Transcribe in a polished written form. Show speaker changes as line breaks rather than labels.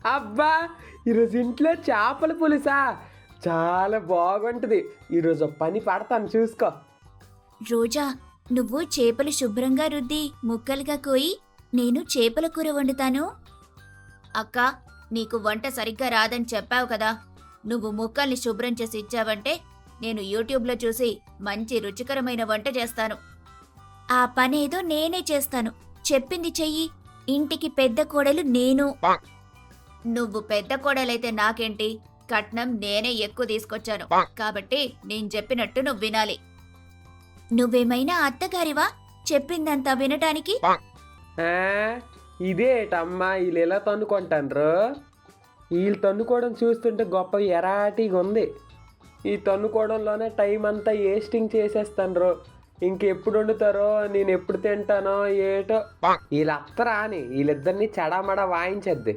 అబ్బా, ఈరోజు ఇంట్లో చేపల పులుసా? చాలా బాగుంటుంది. ఈరోజు ఒక పని పడతాను, చూసుకో.
రోజా, నువ్వు చేపలు శుభ్రంగా రుద్ది ముక్కలుగా కోయి, నేను చేపల కూర వండుతాను. అక్క, నీకు వంట సరిగ్గా రాదని చెప్పావు కదా. నువ్వు ముక్కల్ని శుభ్రం చేసి ఇచ్చావంటే నేను యూట్యూబ్లో చూసి మంచి రుచికరమైన వంట చేస్తాను. ఆ పనేదో నేనే చేస్తాను, చెప్పింది చెయ్యి. ఇంటికి పెద్ద కోడలు నేను. నువ్వు పెద్ద కోడలైతే నాకేంటి? కట్నం నేనే ఎక్కువ తీసుకొచ్చాను కాబట్టి నేను చెప్పినట్టు నువ్వు వినాలి. నువ్వేమైనా అత్తగారివా చెప్పిందంతా వినటానికి?
ఆ, ఇదేటమ్మా వీళ్ళు ఇలా తన్నుకుంటాన్రు? వీళ్ళు తన్నుకోవడం చూస్తుంటే గొప్ప ఎరాటిగా ఉంది. ఈ తన్నుకోవడంలోనే టైం అంతా వేస్టింగ్ చేసేస్తాన్రు. ఇంకెప్పుడు వండుతారో, నేను ఎప్పుడు తింటానో ఏటో. వీళ్ళు అత్తరా అని వీళ్ళిద్దరిని చెడామడా వాయించద్ది.